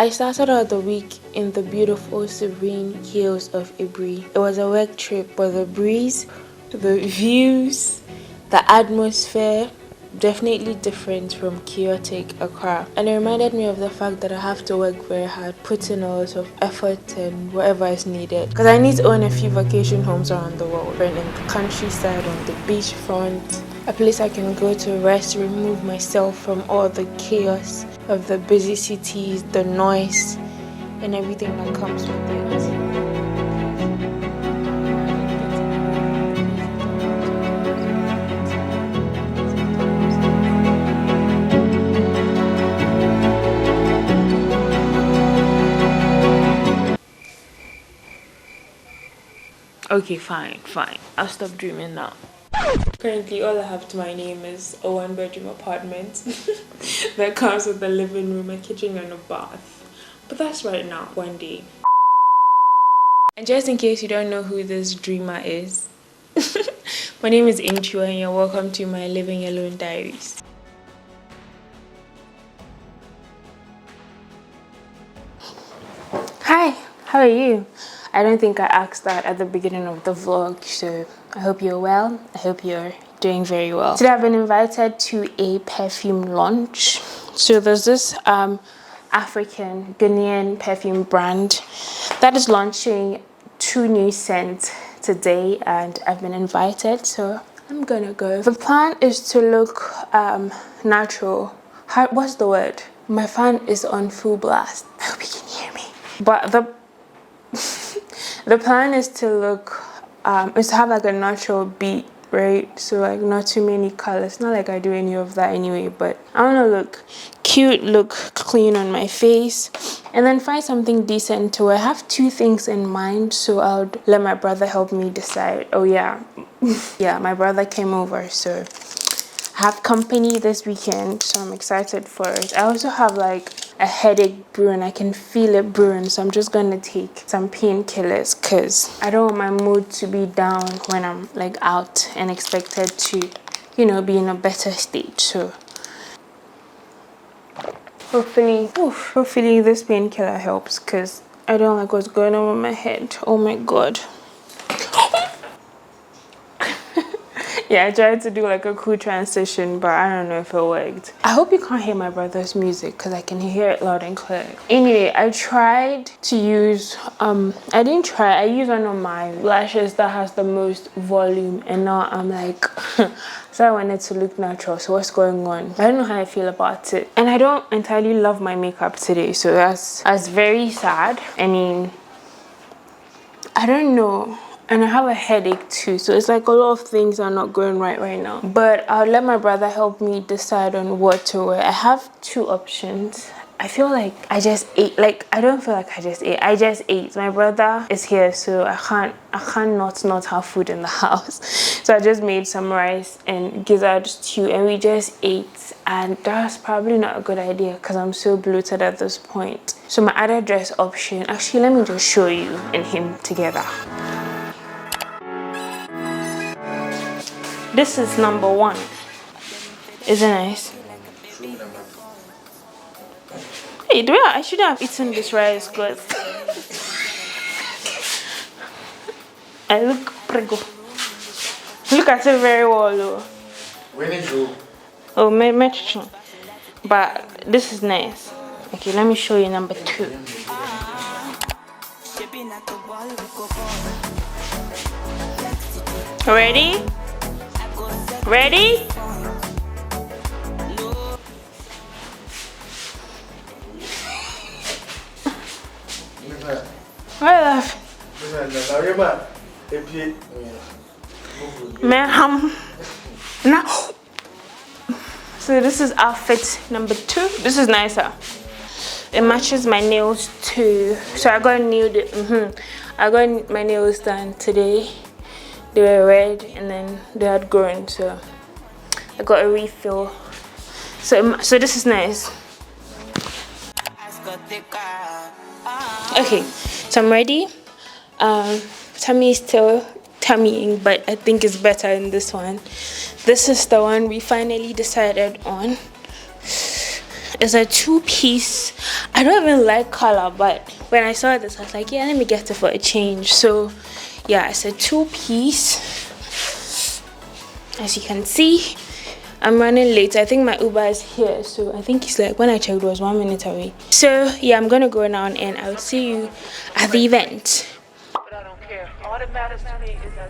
I started out the week in the beautiful serene hills of Ibri. It was a work trip, but the breeze, the views, the atmosphere, definitely different from chaotic Accra. And it reminded me of the fact that I have to work very hard, put in a lot of effort and whatever is needed. Because I need to own a few vacation homes around the world, and in the countryside, on the beachfront, a place I can go to rest, remove myself from all the chaos of the busy cities, the noise, and everything that comes with it. Okay, fine. I'll stop dreaming now. Currently, all I have to my name is a one-bedroom apartment that comes with a living room, a kitchen, and a bath. But that's right now, one day. And just in case you don't know who this dreamer is, my name is Antwiwaa, and you're welcome to my Living Alone diaries. Hi, how are you? I don't think I asked that at the beginning of the vlog, so I hope you're well. I hope you're doing very well. Today I've been invited to a perfume launch. So there's this African Ghanaian perfume brand that is launching 2 new scents today, and I've been invited, so I'm gonna go. The plan is to look natural. What's the word? My fan is on full blast. I hope you can hear me. But the plan is to look is to have like a natural beat, right? So like not too many colors. Not like I do any of that anyway, but I want to look cute, look clean on my face, and then find something decent to wear. I have 2 things in mind, so I'll let my brother help me decide. Oh yeah, yeah, my brother came over, so I have company this weekend, so I'm excited for it. I also have like a headache brewing. I can feel it brewing, so I'm just gonna take some painkillers because I don't want my mood to be down when I'm like out and expected to, you know, be in a better state. So hopefully this painkiller helps, because I don't like what's going on with my head. Oh my god. Yeah, I tried to do like a cool transition, but I don't know if it worked. I hope you can't hear my brother's music because I can hear it loud and clear. Anyway, I tried to use, I used one of my lashes that has the most volume, and now I'm like, so I wanted to look natural, so what's going on? I don't know how I feel about it. And I don't entirely love my makeup today, so that's very sad. I mean, I don't know. And I have a headache too, so it's like a lot of things are not going right now. But I'll let my brother help me decide on what to wear. I have 2 options. I feel like I just ate. Like, I don't feel like I just ate. I just ate. My brother is here, so I can't not have food in the house. So I just made some rice and gizzard stew, and we just ate. And that's probably not a good idea because I'm so bloated at this point. So my other dress option, actually, let me just show you and him together. This is number 1. Isn't it nice? Hey, I shouldn't have eaten this rice, but I look prego. Look at it very well, though. When is you? Oh, my but this is nice. Okay, let me show you number 2. Ready? Ready? Why laugh? Ma'am. Now. So this is outfit number 2. This is nicer. It matches my nails too. So I got I got my nails done today. They were red and then they had grown, so I got a refill. So this is nice. Okay, so I'm ready. Tummy is still tummying, but I think it's better in this one. This is the one we finally decided on. It's a two-piece. I don't even like color, but when I saw this I was like, yeah, let me get it for a change. So yeah, it's a two-piece. As you can see, I'm running late. I think my Uber is here, so I think it's like, when I checked, it was 1 minute away. So yeah, I'm gonna go now and I'll see you at the event. But I don't care. All that matters to me is that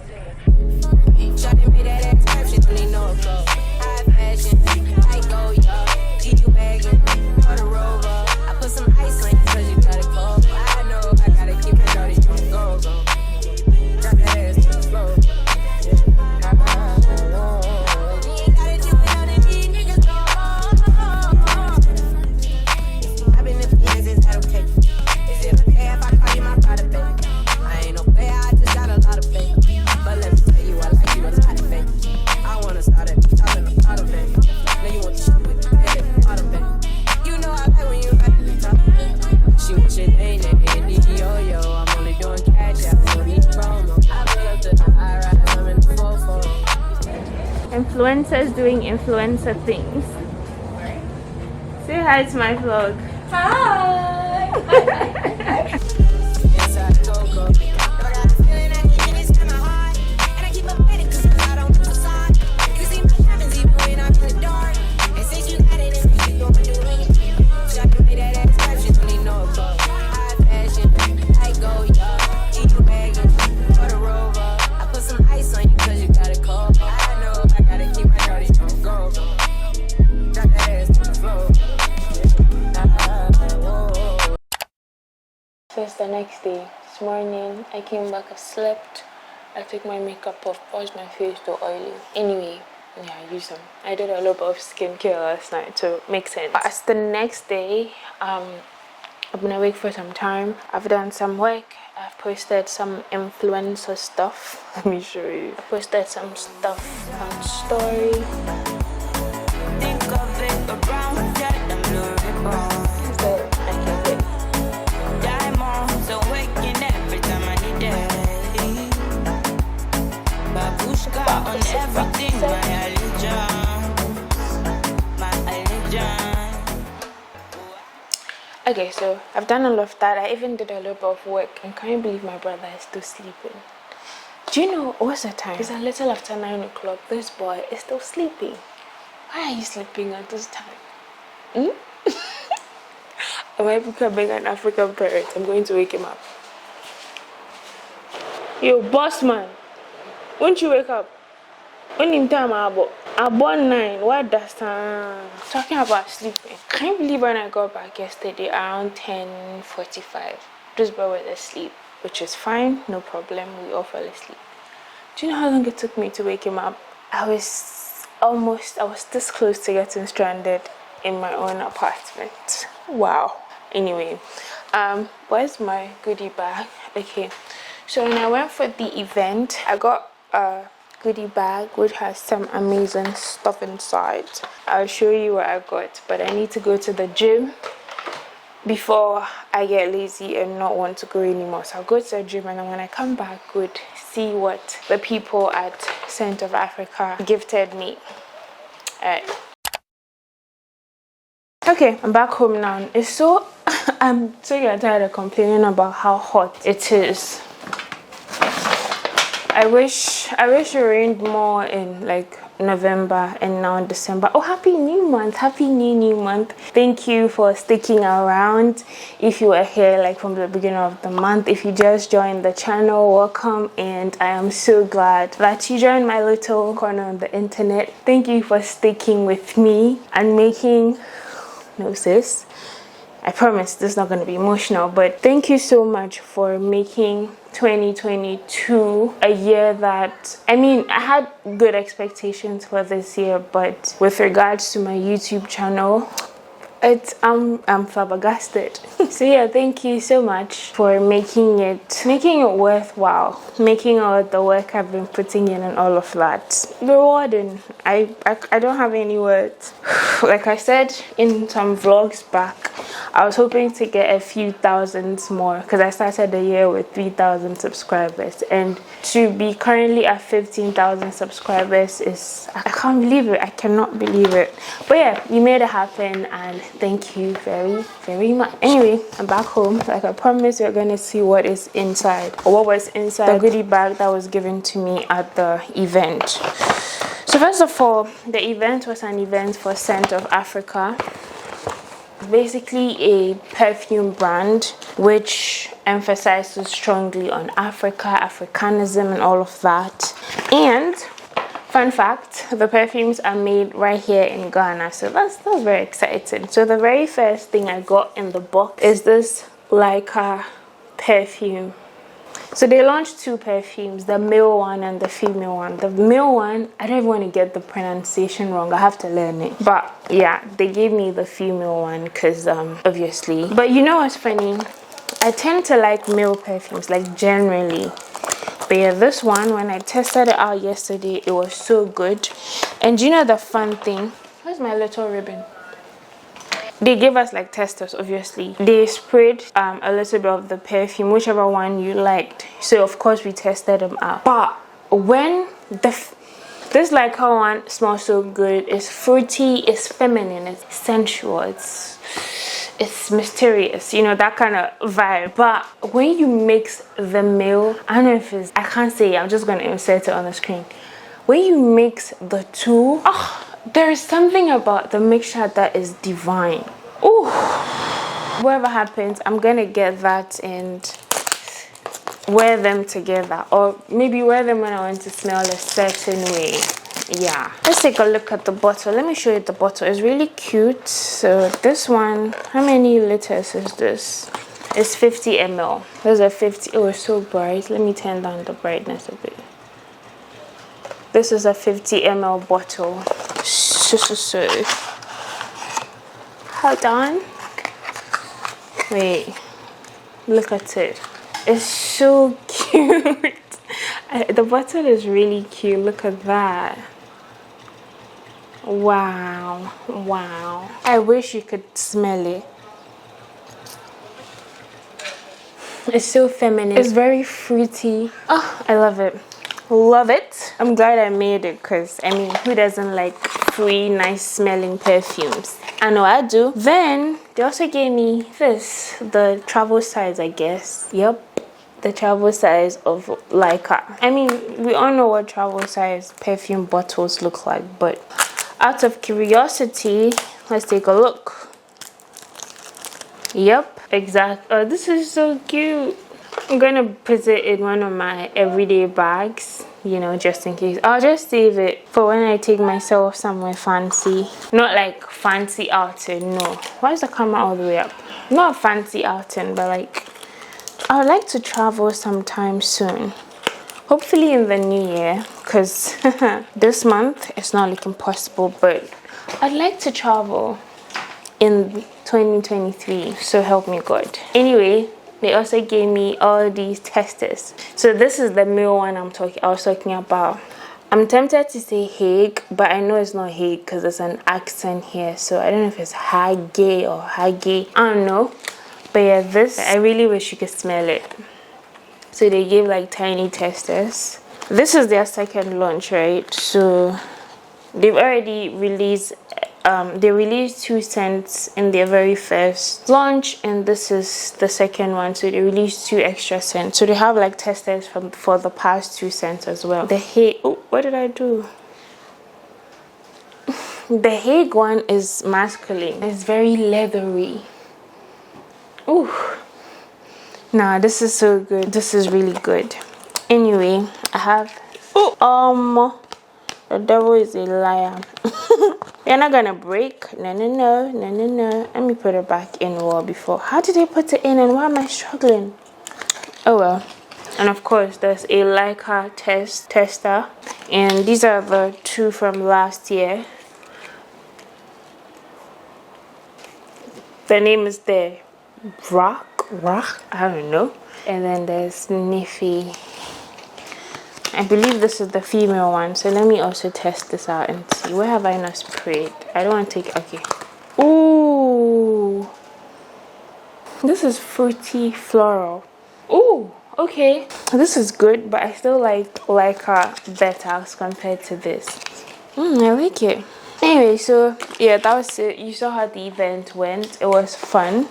Influencers doing influencer things. Say hi to my vlog. Hi. First, the next day, this morning, I came back, I slept, I took my makeup off, washed my face to oily. Anyway, yeah, I used them. I did a little bit of skincare last night, so it makes sense. But as the next day, I've been awake for some time. I've done some work. I've posted some influencer stuff. Let me show you. I posted some stuff on story. Okay, so I've done a lot of that. I even did a little bit of work, and can you believe my brother is still sleeping? Do you know what's the time? It's a little after 9 o'clock. This boy is still sleeping. Why are you sleeping at this time? Am I becoming an African parent? I'm going to wake him up. Yo, boss man, won't you wake up? Only time I born 9. What does talking about sleeping? Can you believe when I got back yesterday around 10:45? This boy was asleep, which is fine, no problem. We all fell asleep. Do you know how long it took me to wake him up? I was this close to getting stranded in my own apartment. Wow. Anyway, where's my goodie bag? Okay, so when I went for the event, I got a goodie bag which has some amazing stuff inside. I'll show you what I got, but I need to go to the gym before I get lazy and not want to go anymore. So I'll go to the gym, and then when I come back, good, see what the people at Scent of Africa gifted me. Alright. Okay, I'm back home now. I'm so tired of complaining about how hot it is. I wish it rained more in like November and now in December. Oh, happy new month, happy new month. Thank you for sticking around. If you were here like from the beginning of the month, if you just joined the channel, welcome, and I am so glad that you joined my little corner on the internet. Thank you for sticking with me and making I promise this is not going to be emotional, but thank you so much for making 2022 a year that, I mean, I had good expectations for this year, but with regards to my YouTube channel, I'm flabbergasted. So yeah, thank you so much for making it worthwhile, making all the work I've been putting in and all of that rewarding. I don't have any words. Like I said in some vlogs back, I was hoping to get a few thousands more because I started the year with 3,000 subscribers, and to be currently at 15,000 subscribers is, I can't believe it. I cannot believe it. But yeah, you made it happen, and thank you very, very much. Anyway, I'm back home. Like I promised, you're gonna see what is inside, or what was inside the goodie bag that was given to me at the event. So first of all, the event was an event for Scent of Africa. Basically a perfume brand which emphasizes strongly on Africa, Africanism and all of that. And fun fact, the perfumes are made right here in Ghana, so that's very exciting. So the very first thing I got in the box is this Leica perfume. So they launched two perfumes, the male one and the female one. The male one, I don't even want to get the pronunciation wrong. I have to learn it. But yeah, they gave me the female one because obviously. But you know what's funny? I tend to like male perfumes, like generally. But yeah, this one, when I tested it out yesterday, it was so good. And you know the fun thing? Where's my little ribbon? They gave us like testers, obviously. They sprayed a little bit of the perfume, whichever one you liked. So of course we tested them out. But when this Leica one smells so good, it's fruity, it's feminine, it's sensual, it's mysterious, you know, that kind of vibe. But when you mix the male, I don't know if it's, I can't say it, I'm just gonna insert it on the screen. When you mix the two, there is something about the mixture that is divine. Ooh, whatever happens, I'm gonna get that and wear them together, or maybe wear them when I want to smell a certain way. Yeah, let's take a look at the bottle. Let me show you the bottle. It's really cute. So this one, how many liters is this? It's 50 ml. There's a 50. Oh, it's so bright. Let me turn down the brightness a bit. This is a 50 ml bottle. So hold on. Wait, look at it. It's so cute. The bottle is really cute. Look at that. Wow, wow. I wish you could smell it. It's so feminine. It's very fruity. Oh, I love it. Love it. I'm glad I made it because, I mean, who doesn't like free, nice smelling perfumes? I know I do. Then they also gave me this, the travel size, I guess. Yep, the travel size of Leica. I mean, we all know what travel size perfume bottles look like, but out of curiosity, let's take a look. Yep, exactly. Oh, this is so cute. I'm gonna put it in one of my everyday bags, you know, just in case. I'll just save it for when I take myself somewhere fancy. Not like fancy outing, no. Why is the camera all the way up? Not fancy outing, but like, I would like to travel sometime soon. Hopefully in the new year, because this month it's not looking possible, but I'd like to travel in 2023, so help me God. Anyway, they also gave me all these testers. So this is the male one I was talking about. I'm tempted to say Hague, but I know it's not Hague because there's an accent here. So I don't know if it's Hage or Hage. I don't know. But yeah, this, I really wish you could smell it. So they gave like tiny testers. This is their second launch, right? So they've already released they released 2 scents in their very first launch, and this is the second one, so they released 2 extra scents. So they have like testers for the past 2 scents as well. The Hague, oh, what did I do? The Hague one is masculine. It's very leathery. Ooh, nah, this is so good. This is really good. Anyway, I have the devil is a liar. You're not gonna break. No. Let me put it back in well before. How did I put it in and why am I struggling? Oh well. And of course, there's a Leica tester. And these are the 2 from last year. The name is there. Rock? I don't know. And then there's Niffy. I believe this is the female one, so let me also test this out and see. Where have I not sprayed? I don't want to take, okay. Ooh, This is fruity floral. Oh, okay. This is good, but I still like her better as compared to this. I like it. Anyway, so yeah, that was it. You saw how the event went. It was fun.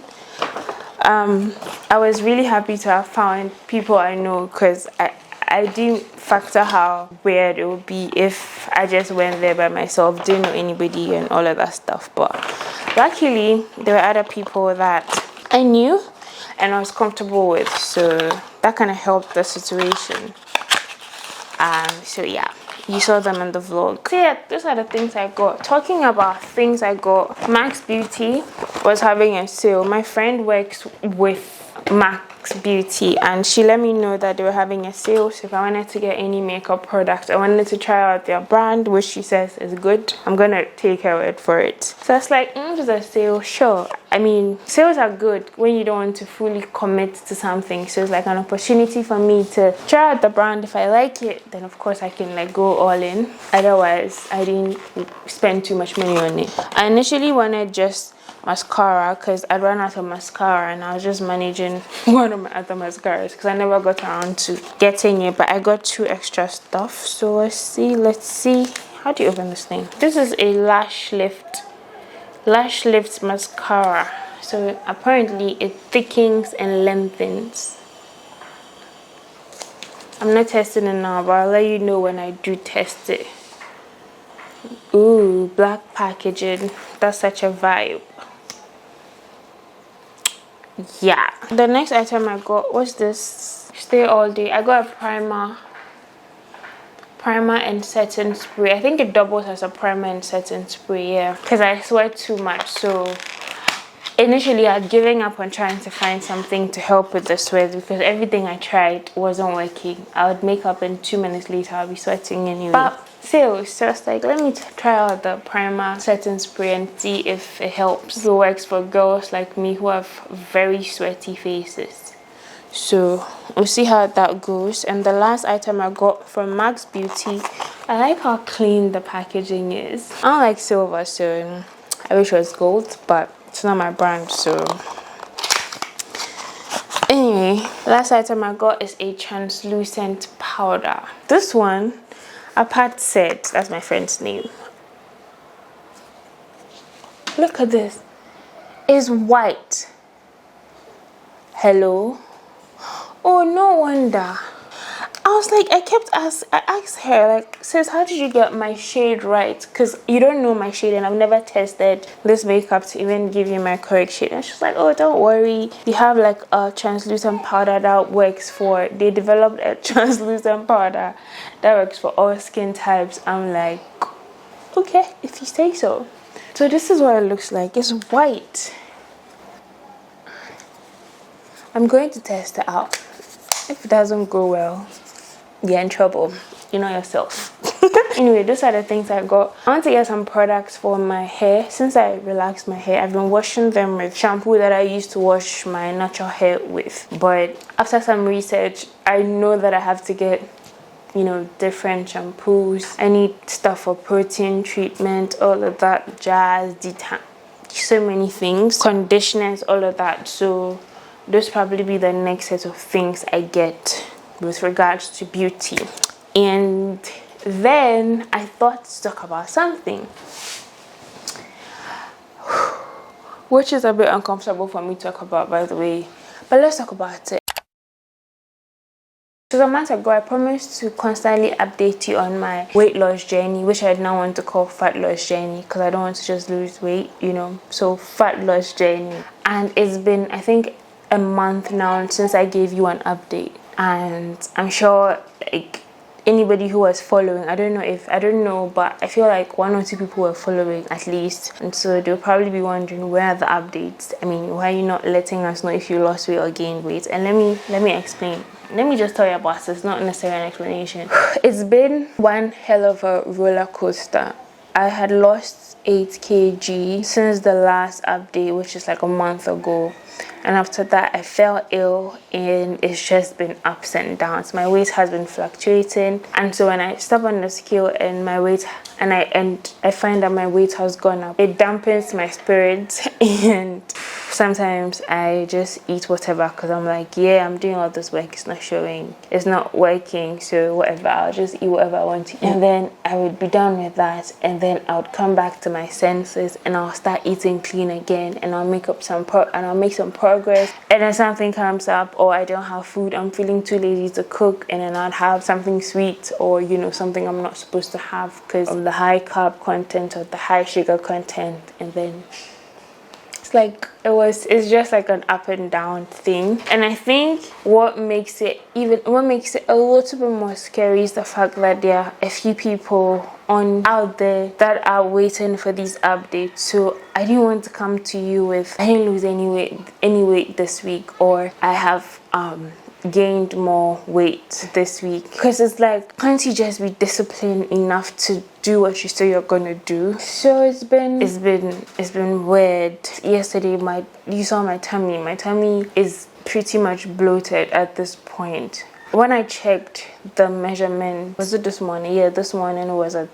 I was really happy to have found people I know, because I didn't factor how weird it would be if I just went there by myself, didn't know anybody and all of that stuff. But luckily, there were other people that I knew and I was comfortable with, so that kind of helped the situation. So yeah, you saw them in the vlog. So yeah, those are the things I got. Talking about things I got, Max Beauty was having a sale. My friend works with Max Beauty and she let me know that they were having a sale, so if I wanted to get any makeup products, I wanted to try out their brand, which she says is good, I'm gonna take her word for it. So it's like, there's a sale, sure. I mean, sales are good when you don't want to fully commit to something, so it's like an opportunity for me to try out the brand. If I like it, then of course I can like go all in. Otherwise, I didn't spend too much money on it. I initially wanted just mascara because I'd run out of mascara and I was just managing one of my other mascaras because I never got around to getting it, but I got 2 extra stuff. So let's see, how do you open this thing? This is a lash lift mascara, so apparently it thickens and lengthens. I'm not testing it now, but I'll let you know when I do test it. Ooh, black packaging, that's such a vibe. Yeah, the next item I got was this Stay All Day. I got a primer and setting spray. I think it doubles as a primer and setting spray, yeah, because I sweat too much. So initially I was giving up on trying to find something to help with the sweat because everything I tried wasn't working. I would make up and 2 minutes later I'll be sweating anyway. But sales, so I was like, let me try out the primer setting spray and see if it helps. It works for girls like me who have very sweaty faces. So we'll see how that goes. And the last item I got from Max Beauty, I like how clean the packaging is. I don't like silver, so I wish it was gold, but it's not my brand. So anyway, last item I got is a translucent powder. This one, Apart said, that's my friend's name. Look at this. It's white. Hello? Oh, no wonder. I was like, I asked her, like, sis, how did you get my shade right? Because you don't know my shade and I've never tested this makeup to even give you my correct shade. And she's like, oh, don't worry. We have like a translucent powder that works for, they developed a translucent powder that works for all skin types. I'm like, okay, if you say so. So this is what it looks like. It's white. I'm going to test it out. If it doesn't go well, you're in trouble. You know yourself. Anyway, those are the things I got. I want to get some products for my hair. Since I relaxed my hair, I've been washing them with shampoo that I used to wash my natural hair with. But after some research, I know that I have to get, you know, different shampoos. I need stuff for protein treatment, all of that jazz, so many things, conditioners, all of that. So those probably be the next set of things I get with regards to beauty. And then I thought to talk about something which is a bit uncomfortable for me to talk about, by the way, but let's talk about it. So a month ago, I promised to constantly update you on my weight loss journey, which I now want to call fat loss journey because I don't want to just lose weight, you know. So fat loss journey. And it's been, I think, a month now since I gave you an update. And I'm sure, like, anybody who was following, I don't know, but I feel like 1 or 2 people were following at least, and so they'll probably be wondering, where are the updates? I mean, why are you not letting us know if you lost weight or gained weight? And let me explain. Let me just tell you about this, not necessarily an explanation. It's been one hell of a roller coaster. I had lost 8 kg since the last update, which is like a month ago. And after that, I fell ill and it's just been ups and downs. My weight has been fluctuating. And so when I step on the scale and my weight and I find that my weight has gone up, it dampens my spirits. And sometimes I just eat whatever because I'm like, yeah, I'm doing all this work, it's not showing, it's not working, so whatever, I'll just eat whatever I want to eat. And then I would be done with that, and then I would come back to my senses and I'll start eating clean again, and I'll make some progress, and then something comes up, or I don't have food, I'm feeling too lazy to cook, and then I'd have something sweet, or something I'm not supposed to have because of the high carb content or the high sugar content. And then it's just like an up and down thing. And I think what makes it a little bit more scary is the fact that there are a few people out there that are waiting for these updates. So I didn't want to come to you with, I didn't lose any weight this week, or I have gained more weight this week, because it's like, can't you just be disciplined enough to do what you say you're gonna do? So it's been weird. Yesterday, you saw my tummy is pretty much bloated at this point. When I checked the measurement, was it this morning? Yeah, this morning it was at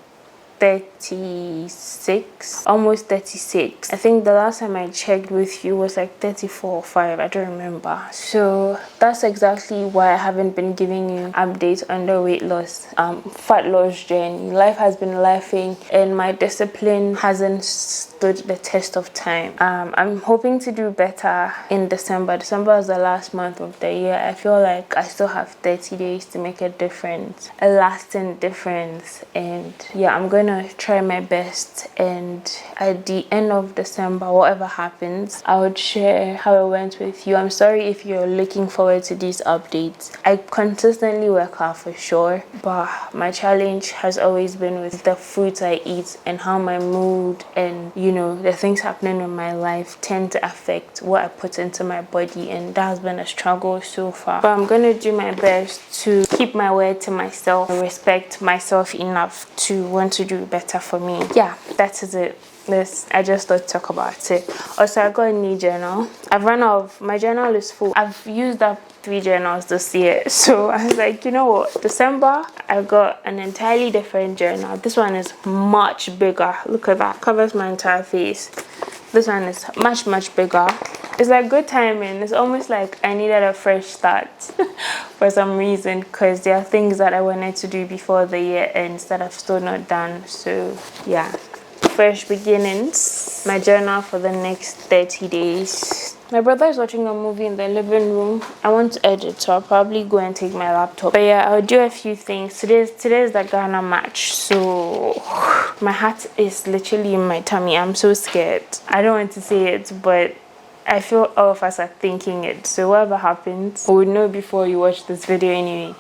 36, almost 36. I think the last time I checked with you was like 34 or 5, I don't remember. So that's exactly why I haven't been giving you updates on the weight loss, fat loss journey. Life has been laughing, and my discipline hasn't stood the test of time. I'm hoping to do better in December. December is the last month of the year. I feel like I still have 30 days to make a difference, a lasting difference. And yeah, I'm going to try my best, and at the end of December, whatever happens, I would share how it went with you. I'm sorry if you're looking forward to these updates. I consistently work hard for sure, but my challenge has always been with the foods I eat and how my mood and the things happening in my life tend to affect what I put into my body, and that has been a struggle so far. But I'm going to do my best to keep my word to myself, respect myself enough to want to do better for me. Yeah, that is it. I just thought to talk about it. Also, I got a new journal. I've run out of, my journal is full. I've used up 3 journals this year. So I was like, you know what? December, I got an entirely different journal. This one is much bigger. Look at that. Covers my entire face. This one is much bigger. It's like good timing. It's almost like I needed a fresh start for some reason, because there are things that I wanted to do before the year ends that I've still not done. So yeah, fresh beginnings. My journal for the next 30 days. My brother is watching a movie in the living room. I want to edit, so I'll probably go and take my laptop. But yeah, I'll do a few things. Today is the Ghana match, so my heart is literally in my tummy. I'm so scared. I don't want to say it, but I feel all of us are thinking it. So whatever happens, we will know before you watch this video anyway.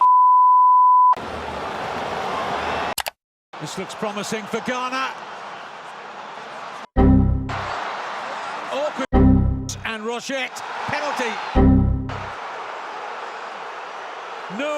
This looks promising for Ghana. Awkward and Rochette. Penalty. No.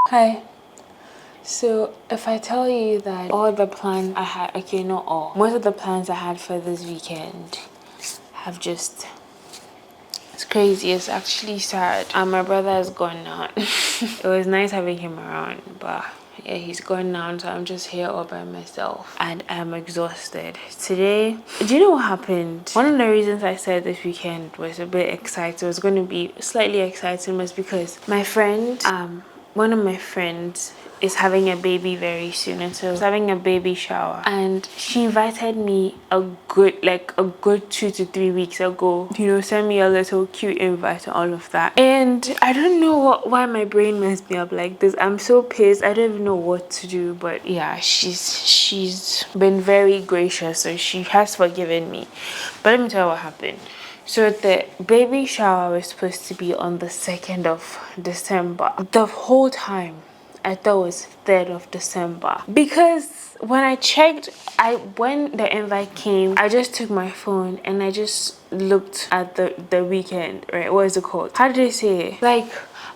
Hi. So if I tell you that all the plans I had, okay, not all, most of the plans I had for this weekend have just, it's crazy. It's actually sad. My brother is gone now. It was nice having him around, but yeah, he's gone now, so I'm just here all by myself and I'm exhausted. Today, do you know what happened? One of the reasons I said this weekend was a bit exciting, it was going to be slightly exciting, was because my friend, one of my friends is having a baby very soon, and so I was having a baby shower, and she invited me a good 2 to 3 weeks ago, send me a little cute invite and all of that. And I don't know why my brain messed me up like this. I'm so pissed. I don't even know what to do. But yeah, she's been very gracious, so she has forgiven me. But let me tell you what happened. So the baby shower was supposed to be on the 2nd of December. The whole time I thought it was 3rd of December. Because when I checked, when the invite came, I just took my phone and I just looked at the weekend, right? What is it called? How did they say it? Like,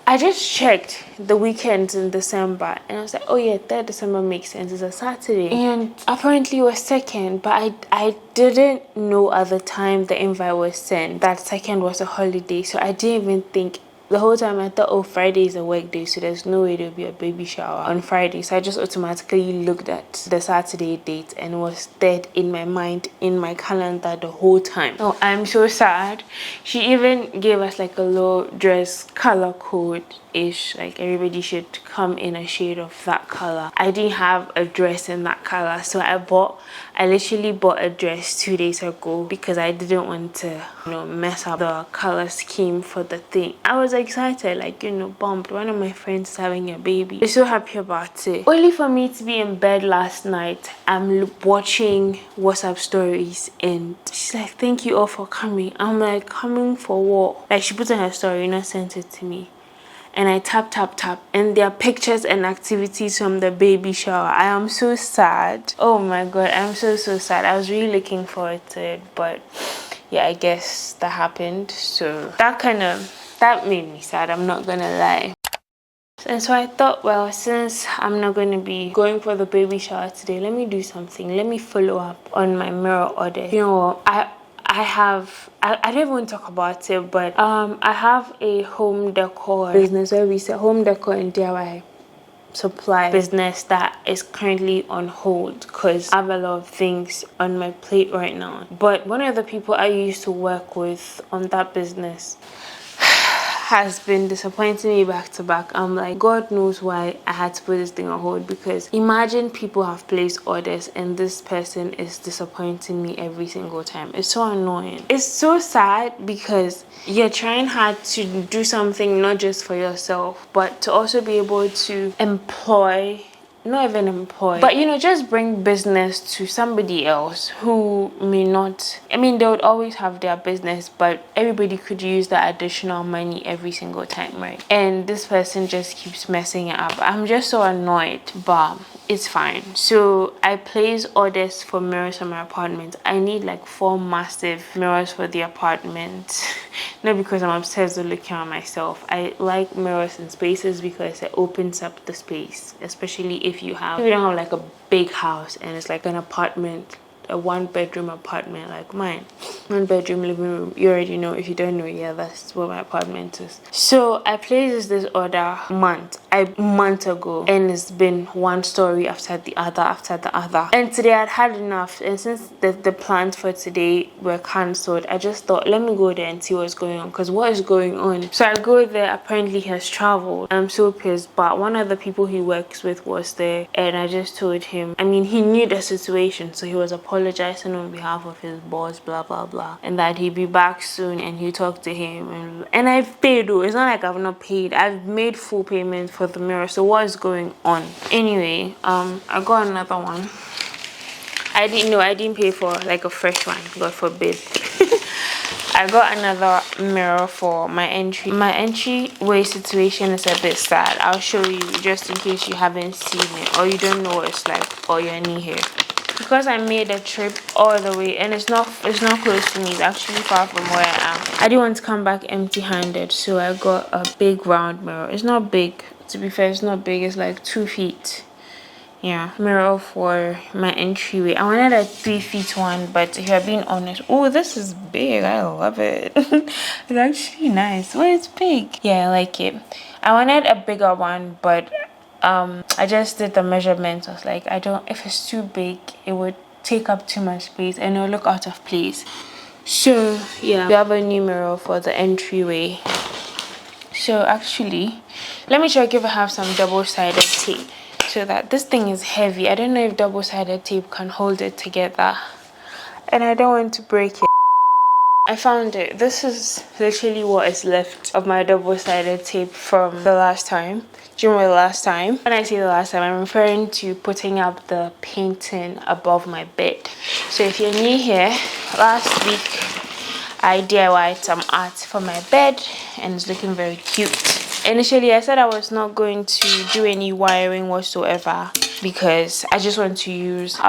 I just checked the weekends in December and I was like, oh yeah, 3rd December makes sense. It's a Saturday. And apparently it was 2nd, but I didn't know at the time the invite was sent that 2nd was a holiday. So I didn't even think. The whole time I thought, oh, Friday is a work day, so there's no way there'll be a baby shower on Friday. So I just automatically looked at the Saturday date and it was dead in my mind, in my calendar the whole time. Oh, I'm so sad. She even gave us like a little dress color code-ish. Like everybody should come in a shade of that color. I didn't have a dress in that color, so I literally bought a dress 2 days ago because I didn't want to, mess up the color scheme for the thing. I was excited, like, bummed. One of my friends is having a baby. I'm so happy about it. Only for me to be in bed last night, I'm watching WhatsApp stories and she's like, thank you all for coming. I'm like, coming for what? Like, she put in her story and sent it to me. And I tap, and there are pictures and activities from the baby shower. I am so sad. Oh my god, I'm so sad. I was really looking forward to it, but yeah, I guess that happened. So that made me sad, I'm not gonna lie. And so I thought, well, since I'm not going to be going for the baby shower today, let me do something. Let me follow up on my mirror order. I don't even want to talk about it, but I have a home decor business where we sell home decor and DIY supply business that is currently on hold because I have a lot of things on my plate right now. But one of the people I used to work with on that business has been disappointing me back to back. I'm like, God knows why I had to put this thing on hold, because imagine people have placed orders and this person is disappointing me every single time. It's so annoying. It's so sad because you're trying hard to do something not just for yourself, but to also be able to not even employ, but just bring business to somebody else who may not. I mean, they would always have their business, but everybody could use the additional money every single time, right? And this person just keeps messing it up. I'm just so annoyed, but it's fine. So I place orders for mirrors for my apartment. I need like 4 massive mirrors for the apartment. Not because I'm obsessed with looking at myself. I like mirrors in spaces because it opens up the space, especially if you don't have like a big house and it's like an apartment, a 1-bedroom apartment like mine. 1-bedroom living room. You already know. If you don't know, yeah, that's what my apartment is. So I placed this order a month ago, and it's been one story after the other. And today I'd had enough, and since the plans for today were cancelled, I just thought, let me go there and see what's going on, because what is going on? So I go there. Apparently he has traveled. I'm so pissed, but one of the people he works with was there, and I just told him, I mean, he knew the situation, so he was apologizing on behalf of his boss, blah blah blah, and that he'd be back soon and he talked to him, and I've paid though. It's not like I've not paid. I've made full payment for the mirror. So what is going on? Anyway, I got another one. I didn't pay for like a fresh one, God forbid. I got another mirror for my entry. My entryway situation is a bit sad. I'll show you just in case you haven't seen it or you don't know what it's like or you're new here. Because I made a trip all the way and it's not close to me. It's actually far from where I am. I didn't want to come back empty-handed, so I got a big round mirror. It's not big, to be fair. It's not big. It's like 2 feet. Yeah, mirror for my entryway. I wanted a 3 feet one, but if you're being honest, oh, this is big. I love it. It's actually nice. Well, it's big. Yeah, I like it. I wanted a bigger one, but I just did the measurements. I was like, if it's too big, it would take up too much space and it'll look out of place. So yeah, we have a new mirror for the entryway. So actually, let me check if I have some double-sided tape, so that this thing is heavy. I don't know if double-sided tape can hold it together, and I don't want to break it. I found it. This is literally what is left of my double-sided tape from the last time. Do you remember the last time? When I say the last time, I'm referring to putting up the painting above my bed. So if you're new here, last week I DIY'd some art for my bed and it's looking very cute. Initially, I said I was not going to do any wiring whatsoever because I just want to use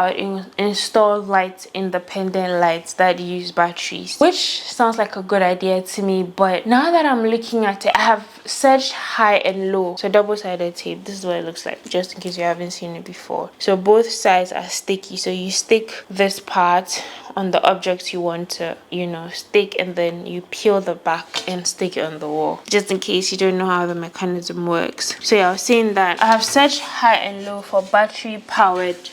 install lights, independent lights that use batteries, which sounds like a good idea to me. But now that I'm looking at it, I have searched high and low. So double-sided tape, this is what it looks like, just in case you haven't seen it before. So both sides are sticky, so you stick this part on the object you want to, you know, stick, and then you peel the back and stick it on the wall, just in case you don't know how the mechanism works. So yeah, I was saying that I have searched high and low for battery powered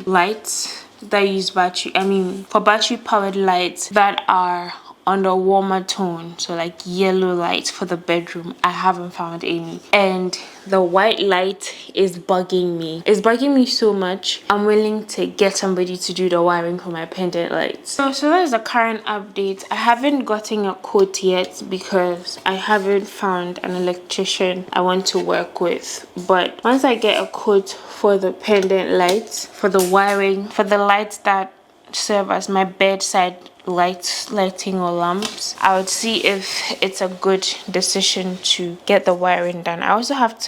lights that use for battery powered lights that are on the warmer tone, so like yellow lights for the bedroom. I haven't found any, and the white light is bugging me. It's bugging me so much, I'm willing to get somebody to do the wiring for my pendant lights. So that's the current update. I haven't gotten a quote yet because I haven't found an electrician I want to work with, but once I get a quote for the pendant lights, for the wiring, for the lights that serve as my bedside lighting or lamps, I would see if it's a good decision to get the wiring done. I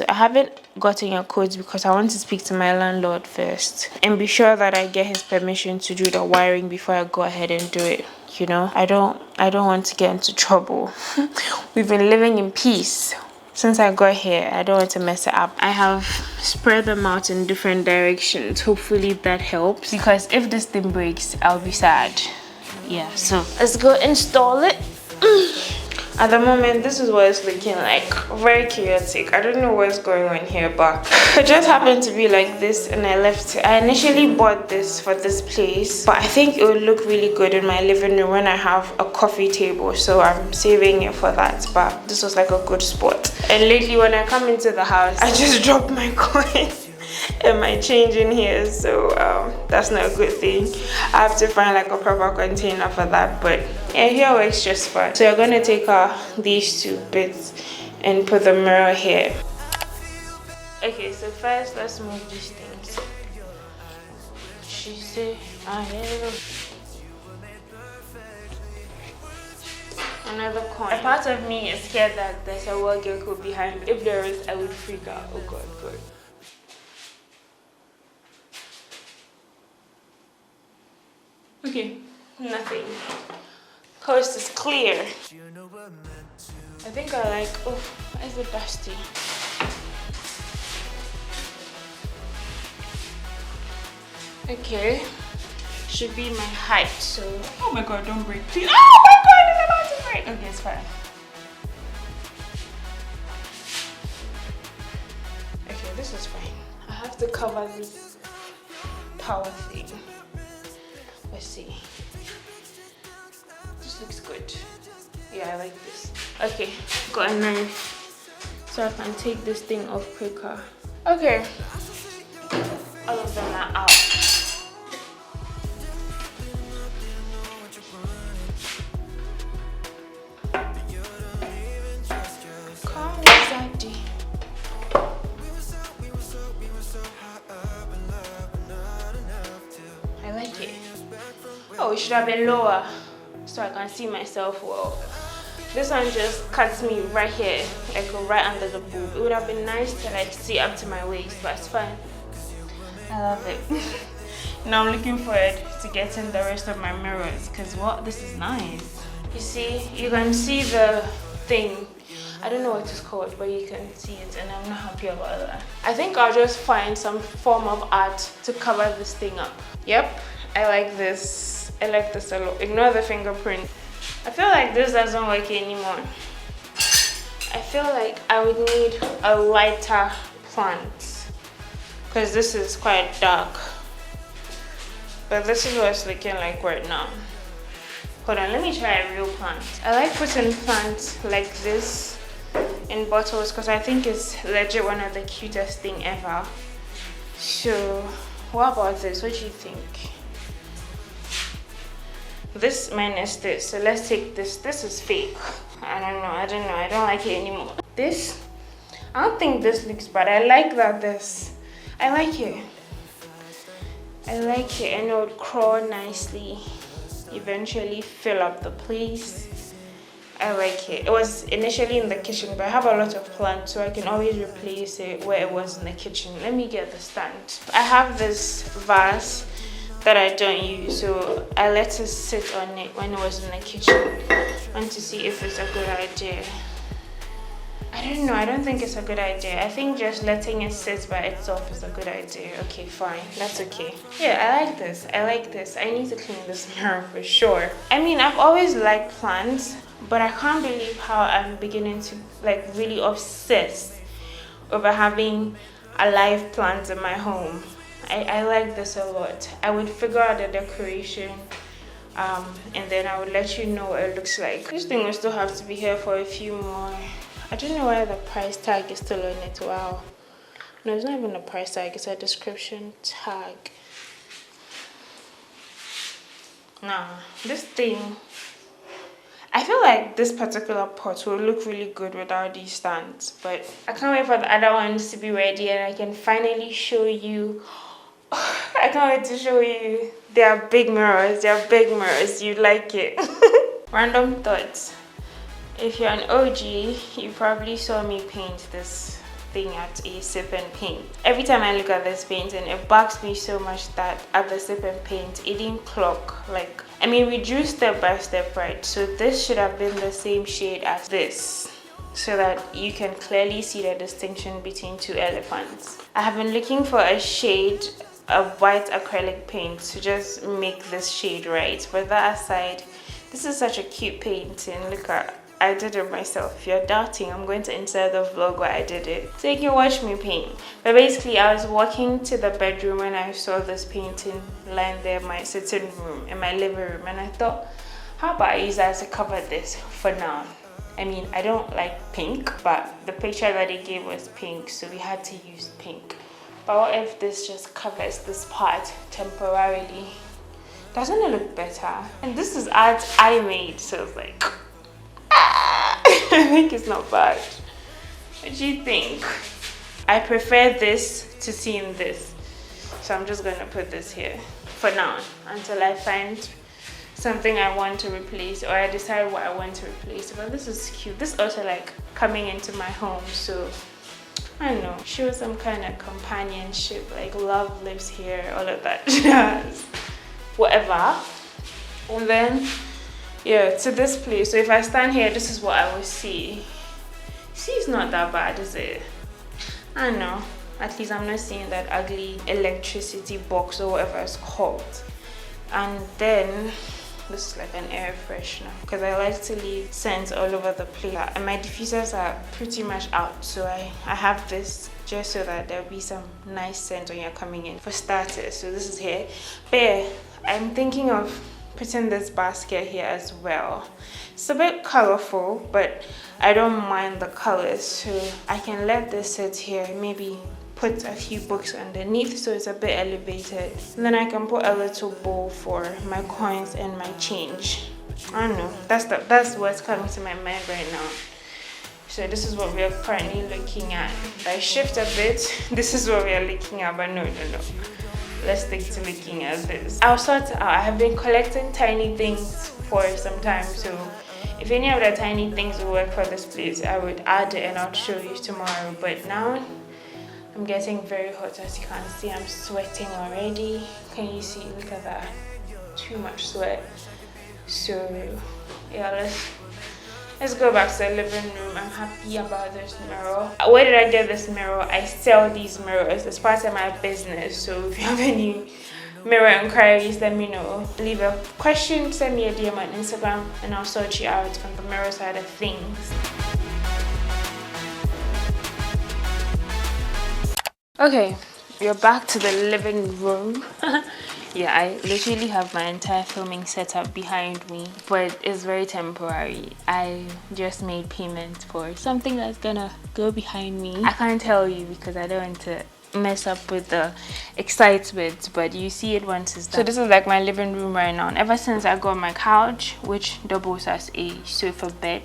haven't gotten a quote because I want to speak to my landlord first and be sure that I get his permission to do the wiring before I go ahead and do it. You know, I don't want to get into trouble. We've been living in peace since I got here. I don't want to mess it up. I have spread them out in different directions. Hopefully that helps, because if this thing breaks, I'll be sad. Yeah, so let's go install it. At the moment, this is what it's looking like. Very chaotic. I don't know what's going on here, but it just happened to be like this, and I left it. I initially bought this for this place, but I think it would look really good in my living room when I have a coffee table, so I'm saving it for that. But this was like a good spot. And lately, when I come into the house, I just drop my coins and my change in here, so that's not a good thing. I have to find like a proper container for that, but yeah, here works just fine. So you're going to take these two bits and put the mirror here. Okay, so first let's move these things. She said I have another coin. A part of me is scared that there's a wild gecko behind. If there is, I would freak out. Oh god. Okay, nothing. Coast is clear. I think I like, oh, why is it dusty? Okay, should be my height, so, oh my god, don't break, please. Oh my god, it's about to break. Okay, it's fine. Okay, this is fine. I have to cover this power thing. Let's see. This looks good. Yeah, I like this. Okay, got a knife so I can take this thing off quicker. Okay, all of them are out. Come, Zaddy. I like it. Oh, it should have been lower so I can see myself well. This one just cuts me right here, like right under the boob. It would have been nice to like see up to my waist, but it's fine. I love it. Now I'm looking forward to getting the rest of my mirrors, because what, this is nice. You see, you can see the thing. I don't know what it's called, but you can see it, and I'm not happy about that. I think I'll just find some form of art to cover this thing up. Yep, I like this. I like this a lot. Ignore the fingerprint. I feel like this doesn't work anymore. I feel like I would need a lighter plant, because this is quite dark. But this is what it's looking like right now. Hold on, let me try a real plant. I like putting plants like this in bottles because I think it's legit one of the cutest thing ever. So what about this? What do you think? This minus this, so let's take this. This is fake. I don't know, I don't like it anymore. This, I don't think this looks bad. I like that this, I like it. I like it, and it would crawl nicely, eventually fill up the place. I like it. It was initially in the kitchen, but I have a lot of plants, so I can always replace it where it was in the kitchen. Let me get the stand. I have this vase that I don't use, so I let it sit on it when it was in the kitchen. I want to see if it's a good idea. I don't know, I don't think it's a good idea. I think just letting it sit by itself is a good idea. Okay, fine, that's okay. Yeah, I like this, I like this. I need to clean this mirror for sure. I mean, I've always liked plants, but I can't believe how I'm beginning to like really obsess over having a live plant in my home. I like this a lot. I would figure out the decoration and then I would let you know what it looks like. This thing will still have to be here for a few more. I don't know why the price tag is still on it. Wow. No, it's not even a price tag, it's a description tag. Nah, this thing, I feel like this particular pot will look really good without these stands, but I can't wait for the other ones to be ready and I can finally show you. I can't wait to show you. They are big mirrors, you like it. Random thoughts. If you're an OG, you probably saw me paint this thing at a sip and paint. Every time I look at this painting, it bugs me so much that at the sip and paint, it didn't clock. Like, I mean, we drew step by step, right? So this should have been the same shade as this, so that you can clearly see the distinction between two elephants. I have been looking for a shade of white acrylic paint to just make this shade right. But that aside, this is such a cute painting. Look at, I did it myself. If you're doubting, I'm going to insert the vlog where I did it, so you can watch me paint. But basically, I was walking to the bedroom when I saw this painting lying there in my sitting room, in my living room, and I thought, how about I use that to cover this for now? I mean, I don't like pink, but the picture that they gave was pink, so we had to use pink. But what if this just covers this part temporarily? Doesn't it look better? And this is art I made, so it's like, I think it's not bad. What do you think? I prefer this to seeing this, so I'm just gonna put this here for now until I find something I want to replace, or I decide what I want to replace. But this is cute. This is also like coming into my home, so I don't know, show some kind of companionship, like love lives here, all of that jazz, whatever. And then yeah, to this place. So if I stand here, this is what I will see. See, it's not that bad, is it? I don't know, at least I'm not seeing that ugly electricity box or whatever it's called. And then this is like an air freshener, because I like to leave scents all over the place. And my diffusers are pretty much out, so I have this just so that there'll be some nice scent when you're coming in, for starters. So this is here. But yeah, I'm thinking of putting this basket here as well. It's a bit colorful, but I don't mind the colors, so I can let this sit here, maybe put a few books underneath so it's a bit elevated, and then I can put a little bowl for my coins and my change. I don't know, that's what's coming to my mind right now. So this is what we are currently looking at. If I shift a bit, this is what we are looking at, but no, let's stick to looking at this. I'll sort it out. I have been collecting tiny things for some time, so if any of the tiny things will work for this place, I would add it and I'll show you tomorrow. But now I'm getting very hot, as you can see. I'm sweating already. Can you see? Look at that. Too much sweat. So yeah, let's go back to the living room. I'm happy about this mirror. Where did I get this mirror? I sell these mirrors. It's part of my business. So if you have any mirror inquiries, let me know. Leave a question, send me a DM on Instagram, and I'll sort you out on the mirror side of things. Okay, we're back to the living room. Yeah, I literally have my entire filming setup behind me, but it's very temporary. I just made payment for something that's gonna go behind me. I can't tell you because I don't want to mess up with the excitement, but you see it once it's done. So this is like my living room right now. And ever since I got my couch, which doubles as a sofa bed,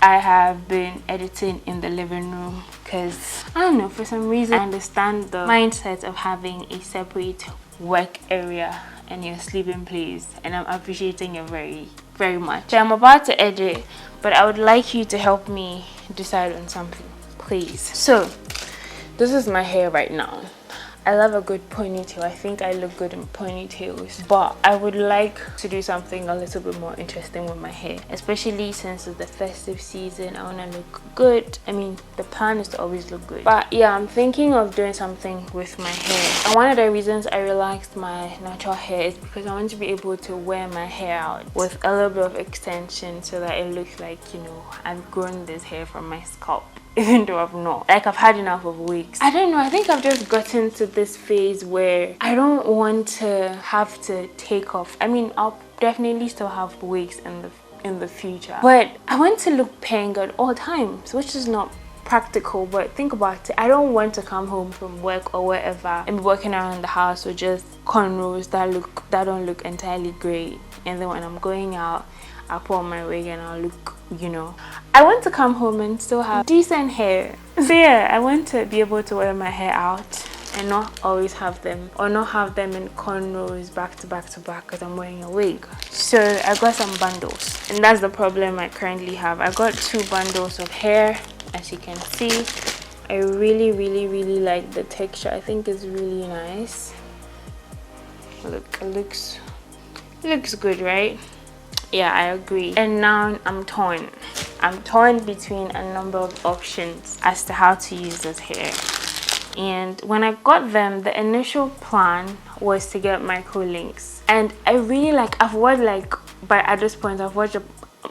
I have been editing in the living room because I don't know, for some reason I understand the mindset of having a separate work area and your sleeping place, and I'm appreciating it very very much. So I'm about to edit, but I would like you to help me decide on something, please. So this is my hair right now. I love a good ponytail. I think I look good in ponytails, but I would like to do something a little bit more interesting with my hair, especially since it's the festive season. I want to look good. I mean, the plan is to always look good, but yeah, I'm thinking of doing something with my hair. And one of the reasons I relaxed my natural hair is because I want to be able to wear my hair out with a little bit of extension so that it looks like, you know, I've grown this hair from my scalp. Even though I've not, like, I've had enough of wigs. I don't know, I think I've just gotten to this phase where I don't want to have to take off. I mean, I'll definitely still have wigs in the future, but I want to look pink at all times, which is not practical. But think about it, I don't want to come home from work or wherever and be walking around the house with just cornrows that don't look entirely great, and then when I'm going out, I'll put on my wig and I'll look, you know. I want to come home and still have decent hair. So yeah, I want to be able to wear my hair out and not always have them, or not have them in cornrows back to back to back because I'm wearing a wig. So I got some bundles, and that's the problem I currently have. I got 2 bundles of hair, as you can see. I really like the texture. I think it's really nice. Look, it looks good, right? Yeah, I agree. And now I'm torn between a number of options as to how to use this hair. And when I got them, the initial plan was to get micolinks, and I really like, I've watched, like, at this point I've watched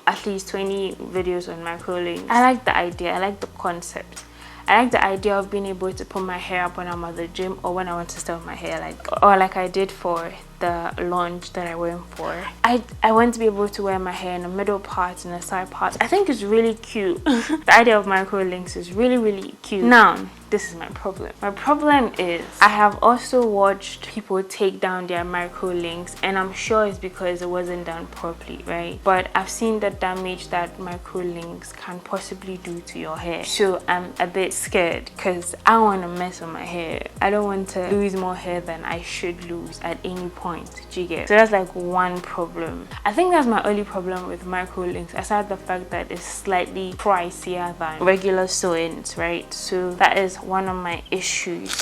at least 20 videos on micolinks. I like the idea, I like the concept. I like the idea of being able to put my hair up when I'm at the gym, or when I want to style my hair, like I did for the launch that I went for. I want to be able to wear my hair in the middle part and the side parts. I think it's really cute. The idea of microlinks is really cute. Now, this is my problem. My problem is I have also watched people take down their microlinks, and I'm sure it's because it wasn't done properly, right? But I've seen the damage that microlinks can possibly do to your hair. So I'm a bit scared because I don't want to mess with my hair. I don't want to lose more hair than I should lose at any point. Do you get? So that's like one problem. I think that's my only problem with microlinks, aside the fact that it's slightly pricier than regular sew-ins, right? So that is one of my issues.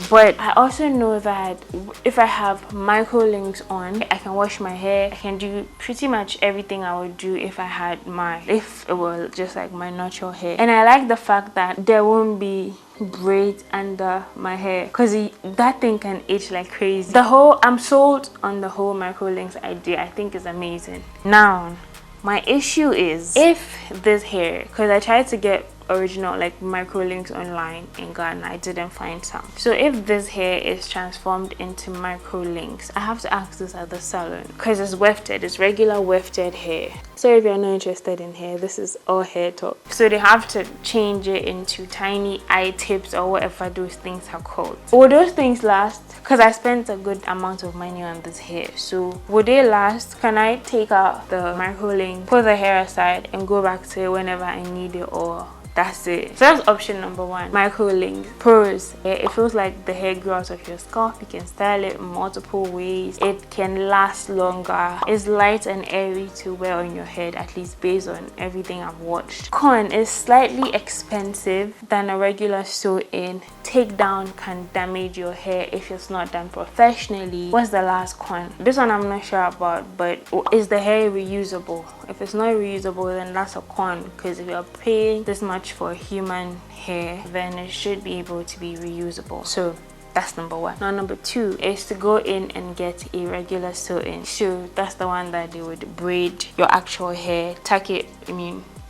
But I also know that if I have microlinks on, I can wash my hair. I can do pretty much everything I would do if it was just like my natural hair. And I like the fact that there won't be braids under my hair, because that thing can itch like crazy. I'm sold on the whole microlinks idea. I think it's amazing. Now, my issue is if this hair, because I tried to get original like microlinks online in Ghana, I didn't find some. So if this hair is transformed into microlinks, I have to ask this at the salon, because it's wefted, it's regular wefted hair. So if you're not interested in hair, this is all hair talk. So they have to change it into tiny eye tips or whatever those things are called. Will those things last? Because I spent a good amount of money on this hair, so would they last? Can I take out the microlink, put the hair aside, and go back to it whenever I need it, or that's it? So that's option number 1. Microlinks. Pros: it feels like the hair grows out of your scalp. You can style it in multiple ways. It can last longer. It's light and airy to wear on your head, at least based on everything I've watched. Con: is slightly expensive than a regular sew-in. Takedown can damage your hair if it's not done professionally. What's the last con? This one I'm not sure about, but is the hair reusable? If it's not reusable, then that's a con, because if you're paying this much for human hair, then it should be able to be reusable. So that's number 1. Now number 2 is to go in and get a regular sew-in. So that's the one that they would braid your actual hair, tuck it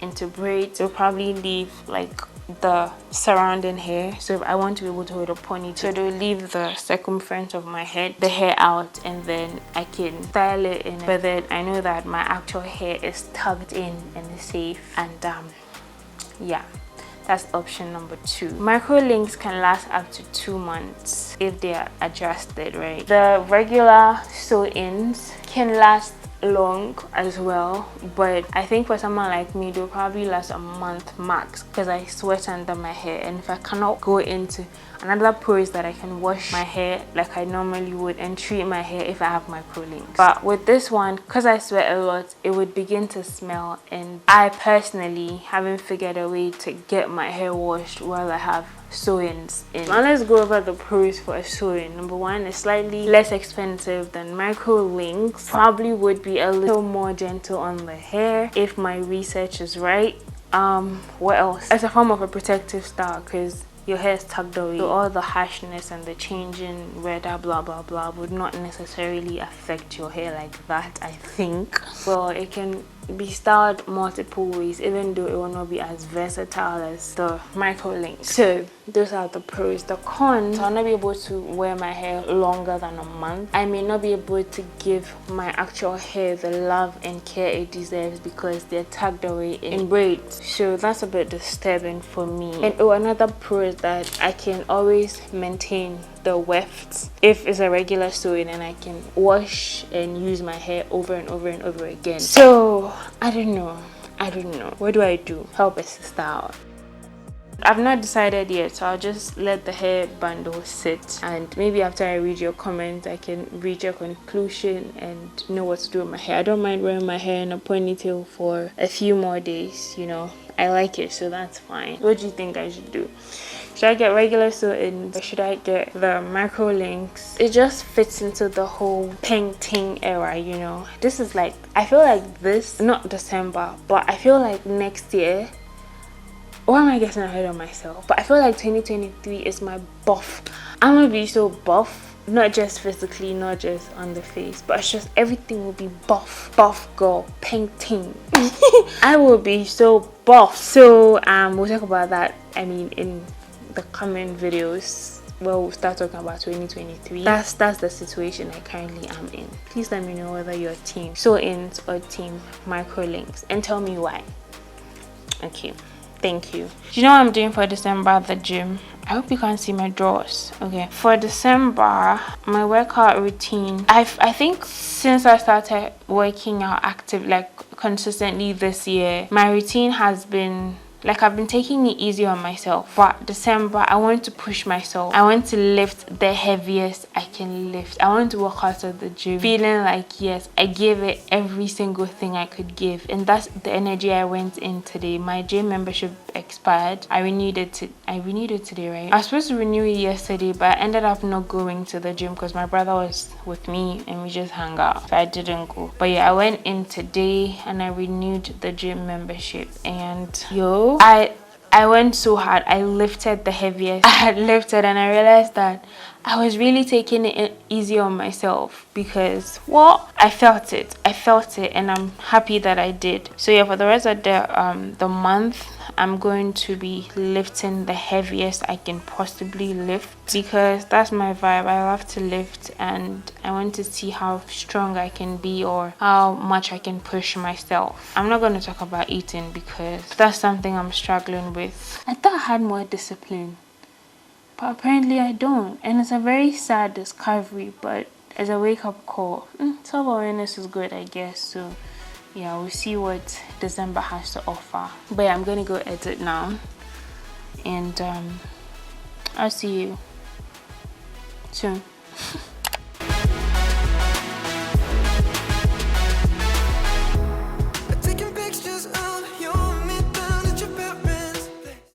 into braids. They'll probably leave like the surrounding hair. So if I want to be able to hold a ponytail, so they'll leave the circumference of my head, the hair out, and then I can style it in it. But then I know that my actual hair is tucked in and is safe. And yeah, that's option number 2. Microlinks can last up to 2 months if they are adjusted, right? The regular sew-ins can last long as well, but I think for someone like me they'll probably last a month max because I sweat under my hair, and if I cannot go into another pro is that I can wash my hair like I normally would and treat my hair if I have micolinks. But with this one, because I sweat a lot, it would begin to smell, and I personally haven't figured a way to get my hair washed while I have sew-ins in. Now let's go over the pros for a sew-in. Number one, it's slightly less expensive than micolinks, probably would be a little more gentle on the hair if my research is right. What else? It's a form of a protective style because your hair is tucked away, so all the harshness and the changing weather blah blah blah would not necessarily affect your hair like that, I think. Well, it can be styled multiple ways, even though it will not be as versatile as the micolinks. So those are the pros. The cons, I'll not be able to wear my hair longer than a month. I may not be able to give my actual hair the love and care it deserves because they're tucked away in braids, so that's a bit disturbing for me. And another pro is that I can always maintain the wefts if it's a regular sew-in, and I can wash and use my hair over and over and over again. So I don't know, what do I do? Help a sister out. I've not decided yet, so I'll just let the hair bundle sit, and maybe after I read your comments I can reach a conclusion and know what to do with my hair. I don't mind wearing my hair in a ponytail for a few more days, you know. I like it, so that's fine. What do you think I should do? Should I get regular sew-ins or should I get the micolinks? It just fits into the whole painting era, you know. This is like, I feel like this, not December, but I feel like next year, why am I getting ahead of myself? But I feel like 2023 is my buff. I'm gonna be so buff, not just physically, not just on the face, but it's just everything will be buff girl painting. I will be so buff. So we'll talk about that, I mean, in the coming videos. Well, we'll start talking about 2023. That's the situation I currently am in. Please let me know whether you're team sew-ins or team micolinks, and tell me why. Okay, thank you. Do you know what I'm doing for December at the gym? I hope you can't see my drawers. Okay, for December, my workout routine, I think since I started working out consistently this year, my routine has been like, I've been taking it easy on myself. But December, I want to push myself. I want to lift the heaviest I can lift. I want to walk out of the gym feeling like, yes, I gave it every single thing I could give. And that's the energy I went in today. My gym membership expired. I renewed it today, right? I was supposed to renew it yesterday, but I ended up not going to the gym because my brother was with me and we just hung out. So I didn't go. But yeah, I went in today and I renewed the gym membership. And yo, I went so hard. I lifted the heaviest I had lifted, and I realized that I was really taking it easy on myself because, well, I felt it, and I'm happy that I did. So yeah, for the rest of the month, I'm going to be lifting the heaviest I can possibly lift because that's my vibe. I love to lift and I want to see how strong I can be or how much I can push myself. I'm not going to talk about eating because that's something I'm struggling with. I thought I had more discipline, but apparently I don't, and it's a very sad discovery, but as a wake-up call, self-awareness is good, I guess. So yeah, we'll see what December has to offer. But yeah, I'm gonna go edit now, and I'll see you soon.